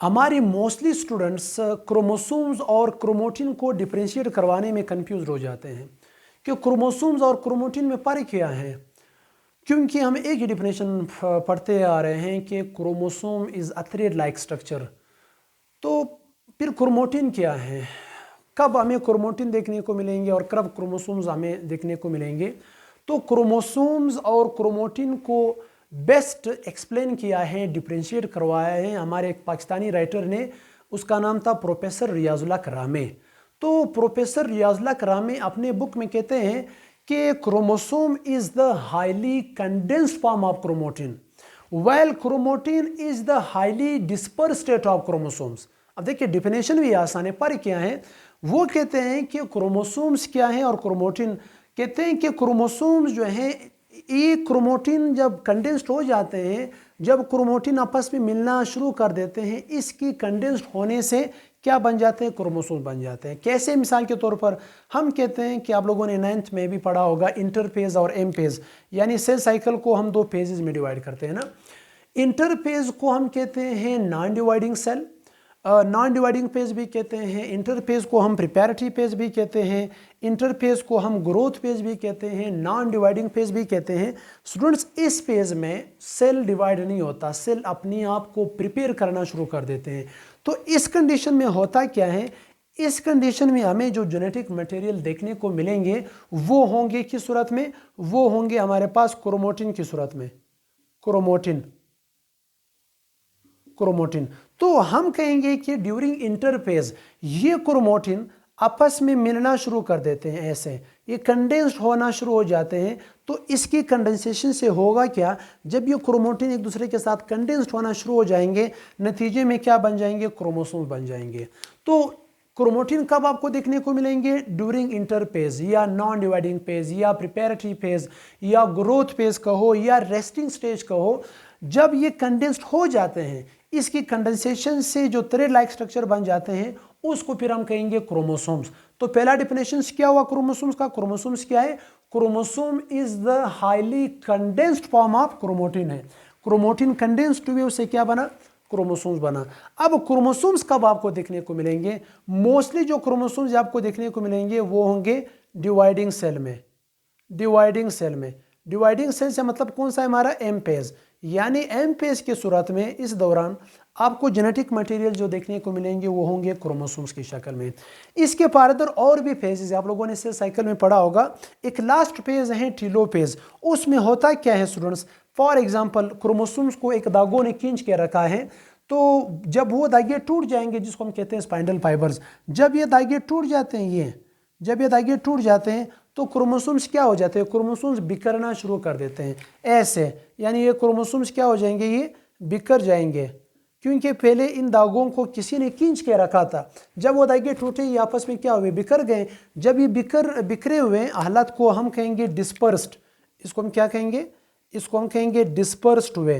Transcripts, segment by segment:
हमारे mostly students chromosomes और क्रोमोटिन को डिफरेंशिएट करवाने में कंफ्यूज हो जाते हैं कि क्रोमोसोम्स और क्रोमोटिन में फ़र्क क्या है। क्योंकि हम एक ही डिफिनेशन पढ़ते आ रहे हैं कि chromosome is a thread like structure. तो फिर क्रोमोटिन क्या है, कब हमें क्रोमोटिन देखने को मिलेंगे और कब क्रोमोसोम्स हमें देखने को मिलेंगे। तो क्रोमोसोम्स और क्रोमोटिन को बेस्ट एक्सप्लेन किया है, डिफरेंशिएट करवाया है हमारे एक पाकिस्तानी राइटर ने, उसका नाम था प्रोफेसर रियाजुल्लाह करामे। तो प्रोफेसर रियाजुल्लाह करामे अपने बुक में कहते हैं कि chromosome is the highly condensed form of chromatin while chromatin is the highly dispersed state of chromosomes। अब देखिए डिफिनेशन भी आसान है, पर क्या है वो कहते हैं कि क्रोमोसोम्स क्या है और क्रोमोटिन कहते हैं कि क्रोमोसोम्स जो है ये क्रोमोटिन जब कंडेंस्ड हो जाते हैं, जब क्रोमोटिन आपस में मिलना शुरू कर देते हैं, इसकी कंडेंस्ड होने से क्या बन जाते हैं, क्रोमोसोम बन जाते हैं। कैसे, मिसाल के तौर पर हम कहते हैं कि आप लोगों ने 9th में भी पढ़ा होगा इंटरफेज और एम फेज, यानी सेल साइकिल को हम दो फेजेस में डिवाइड करते हैं ना। इंटरफेज को हम कहते हैं non dividing cell, non dividing phase भी कहते हैं। इंटरफेज को हम प्रिपैरेटरी फेज भी कहते हैं। इंटरफेज को हम ग्रोथ फेज भी कहते हैं, नॉन डिवाइडिंग फेज भी कहते हैं। स्टूडेंट्स, इस फेज में सेल डिवाइड नहीं होता, सेल अपने आप को प्रिपेयर करना शुरू कर देते हैं। तो इस कंडीशन में होता क्या है, इस कंडीशन में हमें जो जेनेटिक मटेरियल देखने को मिलेंगे वो होंगे किस सूरत में, वो होंगे हमारे पास क्रोमोटिन की सूरत में। क्रोमोटिन तो हम कहेंगे कि ड्यूरिंग इंटरफेज ये क्रोमोटिन आपस में मिलना शुरू कर देते हैं, ऐसे ये कंडेंस्ड होना शुरू हो जाते हैं। तो इसकी कंडेंसेशन से होगा क्या, जब ये क्रोमोटिन एक दूसरे के साथ कंडेंस्ड होना शुरू हो जाएंगे, नतीजे में क्या बन जाएंगे, क्रोमोसोम बन जाएंगे। तो क्रोमोटिन कब आपको देखने को मिलेंगे, ड्यूरिंग इंटरफेज या नॉन डिवाइडिंग फेज या प्रिपैरेटरी फेज या ग्रोथ फेज कहो या रेस्टिंग स्टेज कहो, जब ये कंडेंस्ड हो जाते हैं, इसकी कंडेंसेशन से जो थ्रेड लाइक स्ट्रक्चर बन जाते हैं उसको फिर हम कहेंगे क्रोमोसोम्स। तो पहला डिफिनेशन क्या हुआ क्रोमोसोम्स का, क्रोमोसोम्स क्या है, chromosome is the highly condensed form of chromatin है। क्रोमोटिन कंडेंस्ड हुए, उससे क्या बना, क्रोमोसोम्स बना। अब क्रोमोसोम्स कब आपको देखने को मिलेंगे, मोस्टली जो क्रोमोसोम्स आपको देखने को मिलेंगे वो होंगे डिवाइडिंग सेल में। डिवाइडिंग सेल से मतलब कौन सा है हमारा, एम फेज, यानी एम फेज की सूरत में इस दौरान आपको जेनेटिक मटेरियल जो देखने को मिलेंगे वो होंगे क्रोमोसोम्स की शक्ल में। इसके फर्दर और भी फेजेस आप लोगों ने सेल साइकिल में पढ़ा होगा। एक लास्ट फेज है टीलोफेज, उसमें होता क्या है स्टूडेंट्स, फॉर एग्जांपल क्रोमोसोम्स को एक धागों ने खींच के रखा है, तो जब वो धागे टूट जाएंगे जिसको हम कहते हैं स्पाइंडल फाइबर्स, जब ये धागे टूट जाते हैं, जब ये धागे टूट जाते हैं तो क्रोमोसोम्स क्या हो जाते हैं, क्रोमोसोम्स बिखरना शुरू कर देते हैं ऐसे, यानी ये क्रोमोसोम्स क्या हो जाएंगे, ये बिखर जाएंगे, क्योंकि पहले इन धागों को किसी ने खींच के रखा था। जब वो धागे टूटे ये आपस में क्या हुए, बिखर गए। जब ये बिखरे हुए हालत को हम कहेंगे डिस्पर्स्ड, इसको हम क्या कहेंगे, इसको हम कहेंगे डिस्पर्स्ड हुए।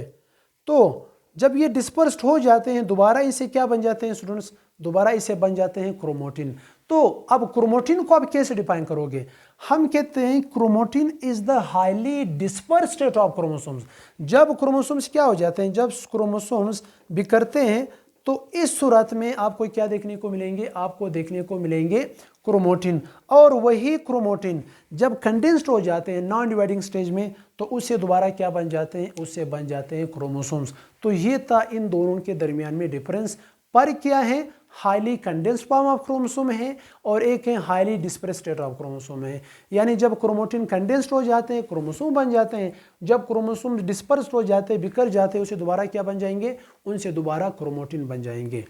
तो जब ये डिस्पर्स्ड हो जाते हैं दोबारा इसे क्या बन जाते हैं स्टूडेंट्स, दोबारा इसे बन जाते हैं क्रोमोटिन। तो अब क्रोमोटिन को आप कैसे डिफाइन करोगे, हम कहते हैं chromatin is the highly dispersed state of chromosomes. जब क्रोमोसोम्स क्या हो जाते हैं, जब क्रोमोसोम्स बिखरते हैं तो इस सूरत में आपको क्या देखने को मिलेंगे, आपको देखने को मिलेंगे क्रोमोटिन। और वही क्रोमोटिन जब कंडेंस्ड हो जाते हैं नॉन डिवाइडिंग स्टेज में तो उससे दोबारा क्या बन जाते हैं, उससे बन जाते हैं क्रोमोसोम्स। तो ये था इन दोनों के दरमियान में डिफरेंस। पर क्या है, highly condensed form of chromosome है और एक है highly dispersed state of chromosome है। यानी जब क्रोमोटिन कंडेंस्ड हो जाते हैं क्रोमोसोम बन जाते हैं, जब क्रोमोसोम डिस्पर्स्ड हो जाते हैं, बिखर जाते हैं, उसे दोबारा क्या बन जाएंगे, उनसे दोबारा क्रोमोटिन बन जाएंगे।